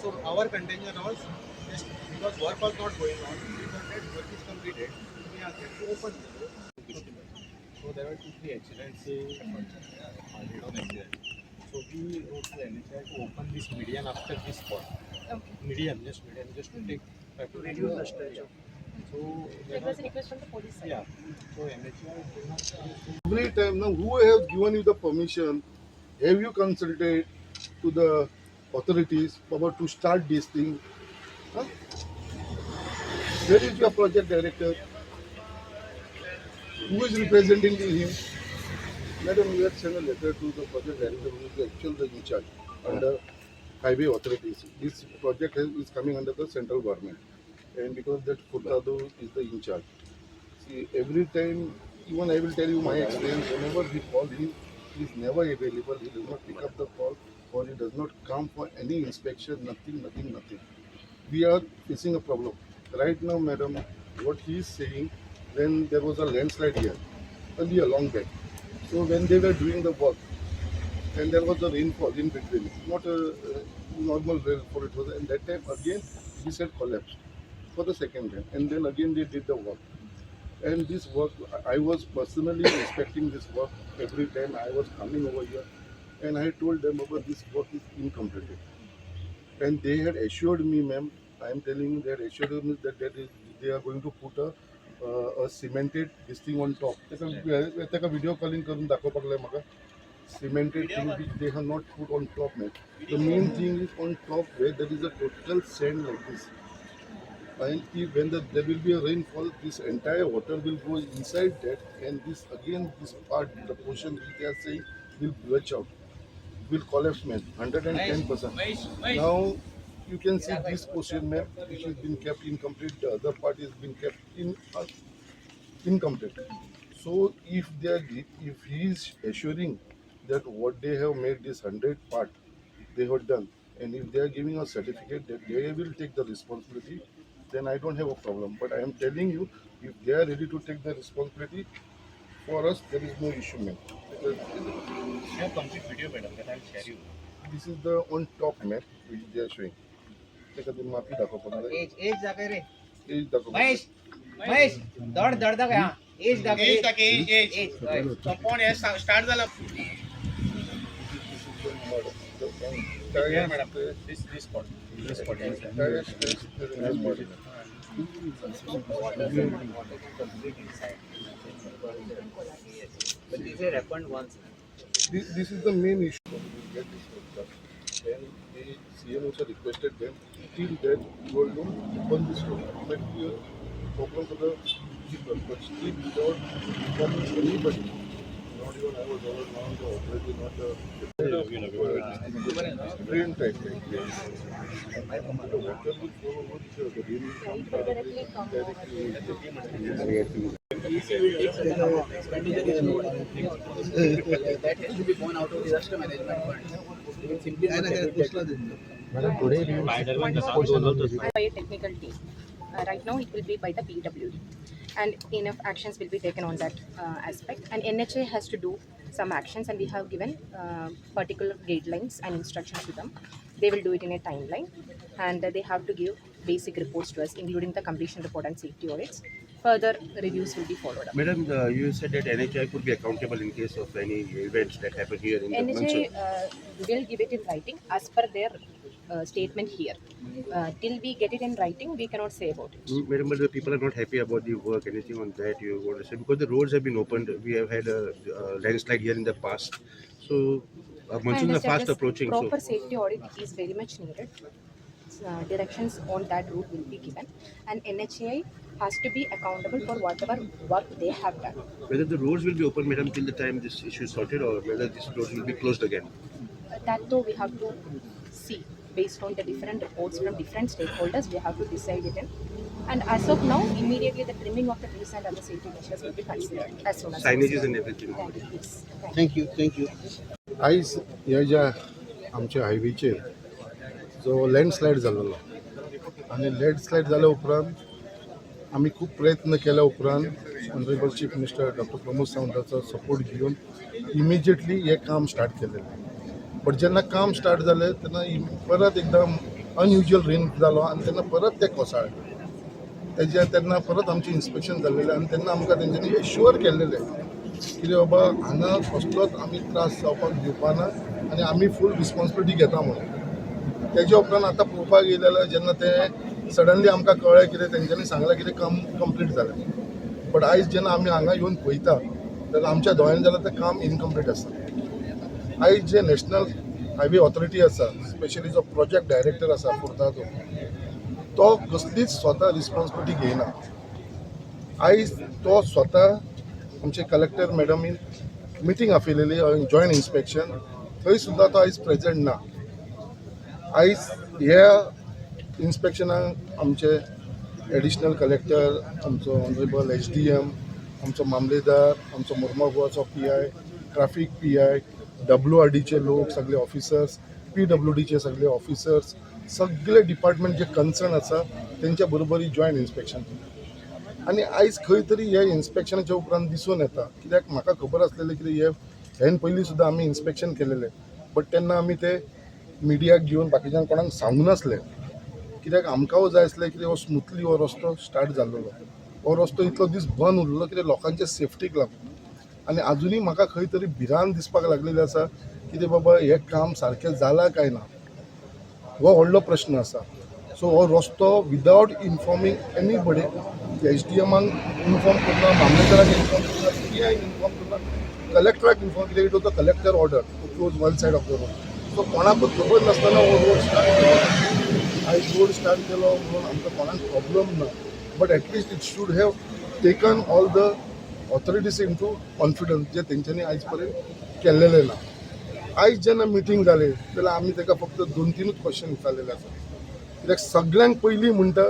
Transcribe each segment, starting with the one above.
So our contention was just because work was not going on, because that work is completed, we asked them to open this. So there were 2-3 accidents on accident. So we wrote to NHI to open this median after this spot. Okay. Median, just to take to reduce the stretch. So there was a request from the police side. Yeah. So NHI did not. Every time now, who has given you the permission? Have you consulted to the authorities about to start this thing? Huh? Where is your project director? Who is representing him? Madam, you have sent a letter to the project director who is the actual in charge under highway authorities. This project is coming under the central government, and because that Furtado is the in charge. See, every time, even I will tell you my experience, whenever we call him, he is never available, he does not pick up the call, or he does not come for any inspection, nothing. We are facing a problem. Right now, madam, what he is saying, when there was a landslide here, earlier long back. So when they were doing the work, and there was a rainfall in between, not a normal rainfall, it was, and that time again, this had collapsed for the second time, and then again they did the work. And this work, I was personally inspecting this work every time I was coming over here, and I told them about this work is incomplete. And they had assured me, ma'am, I am telling you, they had assured me that they are going to put a cemented this thing on top. त्याका video calling करून दाखव पडलाय मला. Cemented thing which they have not put on top, man. The main thing is on top where there is a total sand like this. And if when there will be a rainfall, this entire water will go inside that, and this again, this part, the portion which they are saying will belch out, will collapse, man, 110%. Now you can see this portion, man, which has been kept incomplete. The other part has been kept incomplete. So if he is assuring that what they have made this 100 part they have done, and if they are giving a certificate that they will take the responsibility, then I don't have a problem. But I am telling you, if they are ready to take the responsibility, for us there is no issue, man. I have complete video, madam, that I'll share you. This is the on top map which they are showing. Take a माफी दाखव पडणार age दाखव रे age दाखव महेश महेश दौड दौड दाखव हा age दाखव एज कंपाऊंड हे स्टार्ट झालं. Yeah, madam, this spot. This spot. but these are happened once. This is the main issue. We get this worked up. And the CM also requested them till that you all don't open this door. It might be a problem for the people, but still without informing anybody. Not even I was over now the operator, not the drain type like this. The water will flow over the rain will come directly. That has to be gone out of the disaster management fund. Simply by a technical team. Right now, it will be by the PWD, and enough actions will be taken on that aspect. And NHA has to do some actions, and we have given particular guidelines and instructions to them. They will do it in a timeline, and they have to give basic reports to us, including the completion report and safety audits. Further reviews will be followed up. Madam, you said that NHI could be accountable in case of any events that happen here in the NHA will give it in writing as per their statement here. Till we get it in writing, we cannot say about it. Madam, but the people are not happy about the work. Anything on that you want to say? Because the roads have been opened. We have had a landslide here in the past. So, monsoons are fast approaching. Proper safety audit is very much needed. Directions on that route will be given, and NHAI has to be accountable for whatever work they have done. Whether the roads will be open, madam, till the time this issue is sorted, or whether this road will be closed again? That though we have to see based on the different reports from different stakeholders, we have to decide it in. And as of now, immediately the trimming of the trees and other safety measures will be considered as soon as Signages possible. and everything. Thank you. Yes. Thank you. आयज ह्या ज्या आमच्या हायवेचेर जो landslide जाल्लो आनी landslide जाल्या उपरांत आमी खूब प्रयत्न केल्या उपरांत honourable chief minister doctor Pramod सावंताचो सपोर्ट घेवन इमिजिएटली हे काम स्टार्ट केलेलें. बट जेन्ना काम स्टार्ट जालें तेन्ना परत एकदम अनयुज्युअल रेन जालो आनी तेन्ना परत ते कोसळ्ळे तेन्ना परत आमचें इन्स्पेक्शन जाल्लेलें आनी तेन्ना आमकां तेंच्यांनी एश्युअर केल्लेलें कितें बाबा हांगा कसलोच आमी त्रास जावपाक दिवपाना आनी आमी फूल रिस्पॉन्सिबिलिटी घेता म्हणून. तेजे उपरांत आतां पळोवपाक येयलें जाल्यार जेन्ना ते सडनली आमकां कळ्ळें कितें तेंच्यांनी सांगलें कितें काम कंप्लीट जालें, बट आयज जेन्ना आमी हांगा येवन पळयता जाल्यार आमच्या दोळ्यान जाल्यार तें काम इनकम्प्लीट आसा. आयज जे नॅशनल हायवे ऑथॉरिटी आसा, स्पेशली जो प्रोजेक्ट डायरेक्टर आसा फुर्तादो, तो कसलीच स्वता रिस्पॉन्सिबिलिटी घेयना. आयज तो स्वता आमचे कलेक्टर मॅडमीन मिटींग आपयलेली जॉयंट इन्स्पेक्शन, थंय सुद्दां तो आयज प्रेजेंट ना. आयज ह्या इन्स्पेक्शनाक आमचे एडिशनल कलेक्टर, आमचो ऑनरेबल HDM, आमचो मामलेदार, आमचो मुर्मगांवचो PI, ट्रॅफिक PI, WRDचे लोक सगळे ऑफिसर्स, PWDचे सगळे ऑफिसर्स, सगळे डिपार्टमेंट जे कन्सर्न आसा तेंच्या बरोबरी जॉयंट इन्स्पेक्शन केलें. आनी आयज खंय तरी हे इन्स्पेक्शनाच्या उपरांत दिसून येता, कित्याक म्हाका खबर आसलेलें कितें हेन पयलीं सुद्दां आमी इन्स्पेक्शन केलेलें, बट तेन्ना आमी ते मिडियाक घेवन बाकीच्यांक कोणाक सांगूं नासले, कित्याक आमकां जाय आसलें कितें हो स्मुथली हो रस्तो स्टार्ट जाल्लो. हो रस्तो इतलो दीस बंद उरलो कितें लोकांच्या सेफ्टीक लागून. आनी आजुनूय म्हाका खंय तरी भिरांत दिसपाक लागलेली आसा कितें बाबा हें काम सारकें जालां काय ना, हो व्हडलो प्रश्न आसा. सो हो रस्तो विदावट इन्फॉर्मींग एनीबडी, HDMाक इन्फॉर्म करना, मामलेदाराक इन्फॉर्म करना, PI इन्फॉर्म करना, कलेक्टराक इन्फॉर्म, कित्याक it was the collector order to close one side of the road. So कोणाकूच खबर नासतना हो रोड स्टार्ट केलो. आयज रोड स्टार्ट केलो म्हणून आमकां कोणाक प्रॉब्लम ना, but at least it should have taken all the authorities in to confidence, जे तेंच्यांनी आयज पर्यंत केल्लेलें ना. आयज जेन्ना मिटींग जालें जाल्यार आमी ताका फक्त 2-3 क्वेश्चन विचारलेले आसा. कित्याक सगळ्यांक पयलीं म्हणटा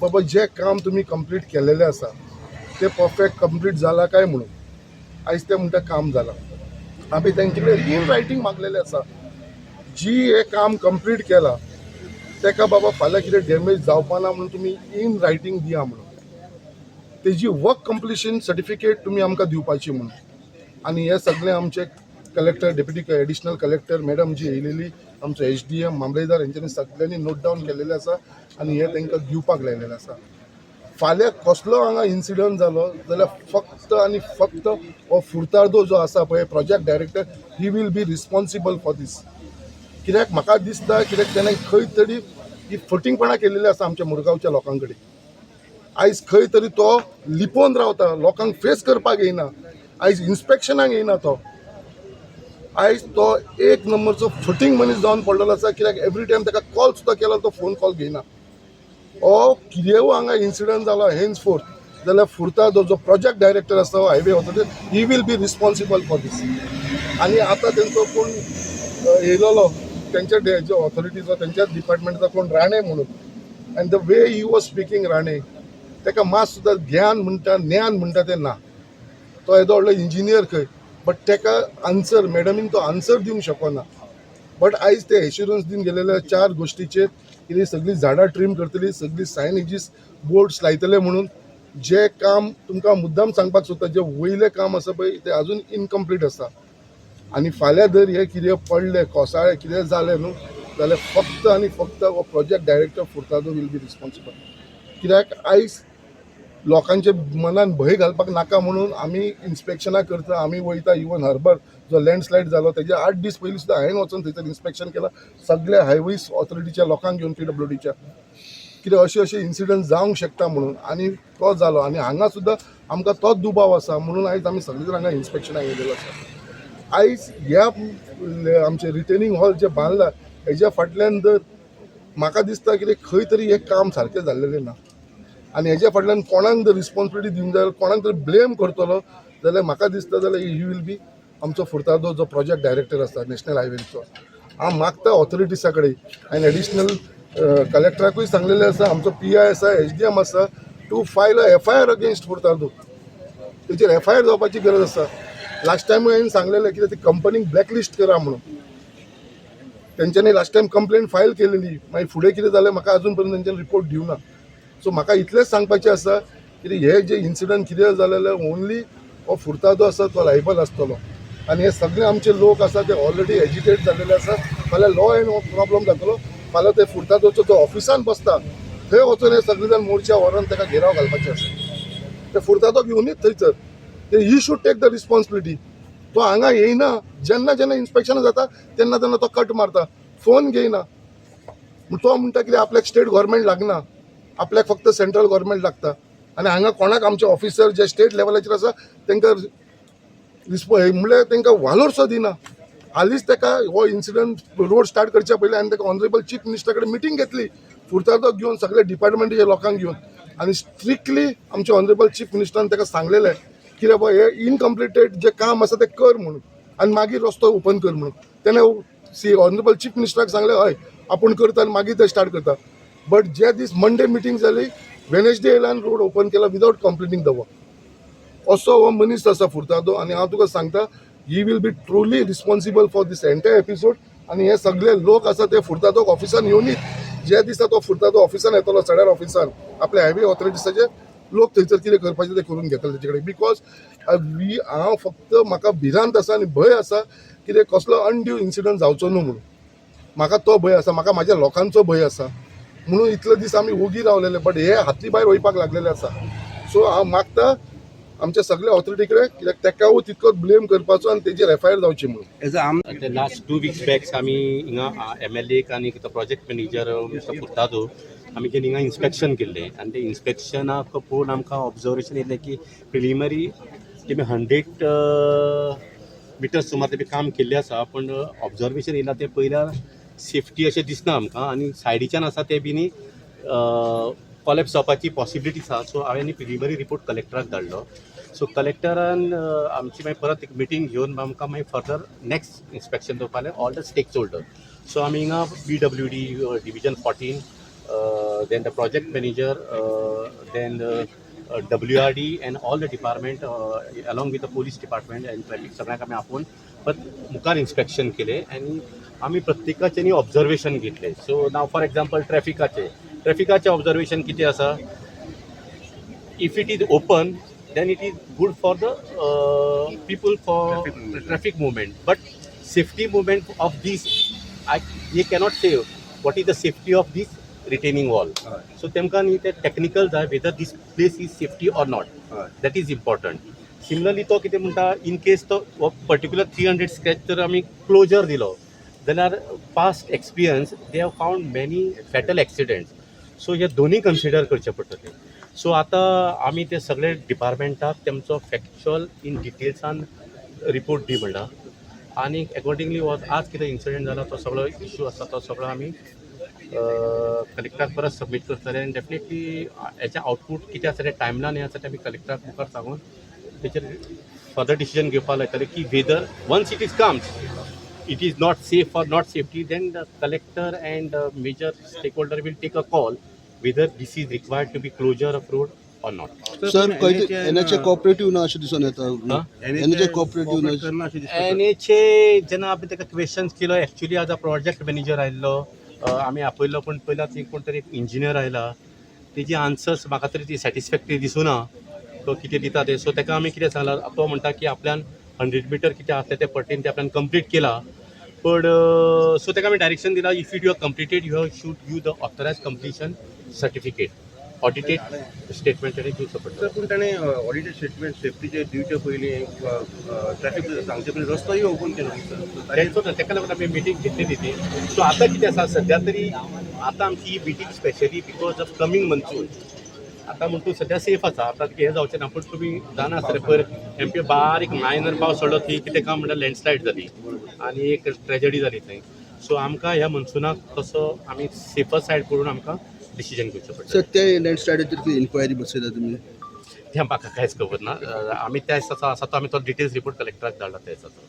बाबा जें काम तुमी कंप्लीट केलेलें आसा तें परफेक्ट कंप्लीट जालां काय म्हणून. आयज ते म्हणटा काम जालां. आमी तेंचे कडेन इन रायटींग मागलेलें आसा, जी हें काम कंप्लीट केलां तेका बाबा फाल्यां कितें डॅमेज जावपाना म्हणून तुमी इन रायटींग दिया म्हणून. तेजी वर्क कंप्लिशन सर्टिफिकेट तुमी आमकां दिवपाची म्हणून. आनी हे सगळें आमचे collector, deputy additional collector madam ji येयलेली, आमचो HDM, मामलेदार हेंच्यांनी सगळ्यांनी नोट डावन केलेलें आसा आनी हे तांकां दिवपाक लायलेलें आसा. फाल्यां कसलो हांगा इन्सिडंट जालो जाल्यार फक्त आनी फक्त हो फुर्तादो जो आसा पळय project director, he will be responsible for this. कित्याक म्हाका दिसता कित्याक तेणें खंय तरी ही फटींगपणां केलेली आसा आमच्या मुरगांवच्या लोकां कडेन. आयज खंय तरी तो लिपोवन रावता, लोकांक फेस करपाक येयना, आयज इन्स्पेक्शनाक येयना तो. आयज तो एक नंबरचो फटींग मनीस जावन पडलेलो आसा, कित्याक एवरी टायम ताका कॉल सुद्दां केलो तो फोन कॉल घेयना. हो कितेंय हांगा इन्सिडंट जालो हेन्स फोर्थ जाल्यार फुर्तादो जो प्रोजेक्ट डायरेक्टर आसा highway authority, he will be responsible for this. आनी आतां तेंचो कोण येयलोलो तेंच्या जो ऑथॉरिटीचो तेंच्याच डिपार्टमेंटाचो कोण राणे म्हणून, end the way he was speaking Rane, ताका मात सुद्दां ज्ञान म्हणटा तें ना. तो येदो व्हडलो इंजिनियर खंय, बट ताका आन्सर मॅडमीन तो आन्सर दिवंक शकना. बट आयज ते एश्युरन्स दिवन गेलेले 4 गोश्टीचेर, कितें सगळीं झाडां ट्रीम करतली, सगळीं सायनेजीस बोर्ड्स लायतले म्हणून. जे काम तुमकां मुद्दाम सांगपाक सोदता, जे वयलें काम आसा पळय तें आजून इनकम्प्लीट आसा. आनी फाल्यां जर हे कितें पडलें कोसाळें कितें जालें न्हू जाल्यार फक्त आनी फक्त हो project director Furtado will be responsible. कित्याक आयज लोकांच्या मनान भंय घालपाक नाका म्हणून आमी इन्स्पेक्शनां करता, आमी वयता. इवन हर्बर जो लँडस्लायड जालो तेजे 8 दीस पयलीं सुद्दां हांवें वचून थंयसर इन्स्पेक्शन केलां सगळ्या हायवेज ऑथॉरिटीच्या लोकांक घेवन, PWDच्या, कितें अशें इन्सिडंट जावंक शकता म्हणून. आनी तो जालो आनी हांगा सुद्दां आमकां तोच दुबाव आसा म्हणून आयज आमी सगळे जाण हांगा इन्स्पेक्शनाक येयलेलो आसा. आयज ह्या आमचे रिटेनिंग हॉल जे बांदला हेज्या फाटल्यान जर म्हाका दिसता कितें खंय तरी हें काम सारकें जाल्लेलें ना. आनी हेज्या फाटल्यान कोणाक जर रिस्पॉन्सिबिलिटी दिवंक जाय, कोणाक जर ब्लेम करतलो जाल्यार म्हाका दिसता जाल्यार ही वील बी आमचो फुर्तादो जो प्रोजेक्ट डायरेक्टर आसा नॅशनल हायवेचो. हांव मागता ऑथॉरिटीसा कडेन आनी एडिशनल कलेक्टराकूय सांगलेलें आसा, आमचो PI आसा, HDM आसा, to file a FIR against Furtado. तेचेर FIR जावपाची गरज आसा. लास्ट टायम हांवें सांगलेलें कित्याक ती कंपनीक ब्लॅकलिस्ट करा म्हणून. तेंच्यांनी लास्ट टायम कंप्लेंट फायल केलेली, मागीर फुडें कितें जालें म्हाका अजून पर्यंत तेंच्यांनी रिपोर्ट दिवना. सो म्हाका इतलेंच सांगपाचें आसा की हे जे इन्सिडंट कितें जालें ओन्ली हो फुर्तादो आसा तो लायबल आसतलो, आणि हे सगळे आमचे लोक आसा ते ऑलरेडी एज्युकेट झालेले आसा. फाल्यां लॉ एंड प्रॉब्लम जातलो. फाल्यां ते फुडताचो जो ऑफिसान बसता थंय वचून हे सगळे जाण मोर्चा व्हरून ताका घेराव घालपाचे आसा. ते फुडताचो घेवनूच थंयसर ते ही शूड टेक द रिस्पॉन्सिबिलिटी. तो हांगा येयना. जेन्ना जेन्ना इन्स्पेक्शन जाता तेन्ना तेन्ना तो कट मारता, फोन घेयना. तो म्हणटा कितें आपल्याक स्टेट गव्हर्मेंट लागना, आपल्याक फक्त सेंट्रल गव्हर्मेंट लागता. आनी हांगा कोणाक आमचे ऑफिसर जे स्टेट लेवलाचेर आसा तांकां म्हणल्यार तांकां वालोरसो दिना. हालींच ताका हो इन्सिडंट रोड स्टार्ट करच्या पयलीं हांवें ताका ऑनरेबल चीफ मिनिस्टरा कडेन मिटींग घेतली फुडताचो घेवन सगळे डिपार्टमेंटाच्या लोकांक घेवन. आनी स्ट्रिक्टली आमचे ऑनरेबल चीफ मिनिस्टरान ताका सांगलेलें की रे बाबा हे इनकम्प्लिटेड जे काम आसा तें कर म्हणून आनी मागीर रस्तो ओपन कर म्हणून. तेणें ऑनरेबल चीफ मिनिस्टराक सांगलें हय आपूण करता आनी मागीर ते स्टार्ट करता. बट जे दीस मंडे मिटींग जाली वेनेसडे येयला आनी रोड ओपन केला विदाउट कंप्लिटींग द वर्क. असो हो मनीस आसा फुडताचो. आनी हांव तुका सांगता he will be truly responsible for this entire episode. आनी हे सगळे लोक आसा ते फुडताचो ऑफिसान येवनीत जे दिसा तो फुडताचो ऑफिसान येतलो सड्यार ऑफिसान आपल्या हायवे ऑथॉरिटीसाचे लोक थंयसर कितें करपाचें ते करून घेतले तेचे कडेन. बिकॉज हांव फक्त म्हाका भिरांत आसा आनी भंय आसा कितें कसलो अनड्यू इन्सिडंट जावचो न्हू म्हणून. म्हाका तो भंय आसा, म्हाका म्हाज्या लोकांचो भंय आसा. म्हणून इतले दीस आमी ओगी रावलेले बट हे हातली भायर वयपाक लागलेले आसा. सो हांव मागता आमच्या सगळ्या ऑथॉरिटी कडेन कित्याक तेकाय तितकोच ब्लेम करपाचो आनी तेजेर एफआयआर जावची म्हणून. लास्ट 2 weeks बॅक्स आमी हिंगा MLA आनी प्रोजेक्ट मॅनेजर मिस्टर फुर्तादो आमी हिंगा इन्स्पेक्शन केल्लें आनी ते इन्स्पेक्शनाक पळोवन आमकां ऑब्जर्वेशन येयलें की प्रिलिमरी तेमी 100 मिटर्स सुमार तेमी काम केल्लें आसा. पूण ऑब्जर्वेशन येयलां ते पयल्यार सेफ्टी अशें दिसना आमकां आनी सायडीच्यान आसा ते बिनी कॉलेप्स जावपाची पॉसिबिलिटी आसा. सो हांवें प्रिलिमरी रिपोर्ट कलेक्टराक धाडलो. सो कलेक्टरान आमची मागीर परत एक मिटींग घेवन आमकां मागीर फर्दर नेक्स्ट इन्स्पेक्शन दवरपालें all the stakeholder. So आमी हिंगा BWD division 14 then the project manager then WRD and all the department along with the police department and traffic सगळ्यांक आमी आपोवन मुखार इन्स्पेक्शन केलें आनी आमी प्रत्येकाचें ऑब्जर्वेशन घेतलें. सो नाव फॉर एग्जाम्पल ट्रॅफिकाचें ऑब्जर्वेशन कितें आसा. If it is open then it is good for the people for traffic movement, but safety movement of this we cannot say what is the safety of this retaining wall. So temka ni te technical jay whether this place is safety or not, that is important. Similarly to kite munta in case to particular 300 scratch तर आमी closure दिलो जाल्यार past experience they have found many fatal accidents. So हे दोन्ही consider करचे पडटले. So आतां आमी ते सगळे डिपार्टमेंटाक तेमचो फॅक्च्युअल इन डिटेल्सान रिपोर्ट दी म्हणटा आनी अकॉर्डिंगली आज कितें इन्सिडंट जाला तो सगळो इश्यू आसा तो सगळो आमी कलेक्टराक परत सबमीट करतले आनी डेफिनेटली हेचें आउटपूट कितें आसा तें टायमलायन हें आसा तें आमी कलेक्टराक मुखार सांगून तेचेर फर्दर डिसिजन घेवपाक लायतले की whether once it is comes it is not safe or not safety, then the collector and major stakeholder will take a call whether this is required to be closure of road or not. Sir NHA cooperative ना अशें दिसून येता. NHA cooperative ना NHA जेन्ना आमी ताका questions केलो actually आज प्रोजेक्ट मॅनेजर आयिल्लो आमी आपयल्लो पूण पयलाच कोण तरी एक इंजिनियर आयला तेजी आन्सर्स म्हाका तरी ती सॅटिस्फॅक्टरी दिसूना तो कितें दिता ते. सो ताका आमी कितें सांगलां तो म्हणटा की आपल्यान 100 मीटर कितें आसलें ते पट्टीन ते आपल्यान कंप्लीट केला. पण सो ताका आमी डायरेक्शन दिला if it you are completed you have should give the authorise completion certificate audited statement ताणें दिवचो पडटा. पूण ताणें ऑडिटेड स्टेटमेंट सेफ्टीचे दिवचे पयलीं ट्रॅफिक सांगचे पयलीं रस्तोय ओपन केलो तेंचो ताका लागून आमी मिटींग घेतली ती. सो आतां कितें आसा सद्या तरी आतां आमची ही meeting specially because of coming monsoon आतां म्हण तूं सद्या सेफ आसा. आतां हें जावचें ना पूण तुमी जाणा आसतलें पयर एमपी बारीक मायनर पावस पडलो थंय कितें काम म्हणल्यार लँडस्लायड जाली आनी एक ट्रेजडी जाली थंय. सो आमकां ह्या मन्सुनाक तसो आमी सेफर सायड करून आमकां डिसिजन घेवचें पडटा. सर ते लँडस्लायडाचेर कितें इन्क्वायरी बसयता तुमी तें म्हाका कांयच खबर ना. आमी त्या दिसाचो आसा तो आमी तो डिटेल्स रिपोर्ट कलेक्टराक धाडला त्या दिसाचो.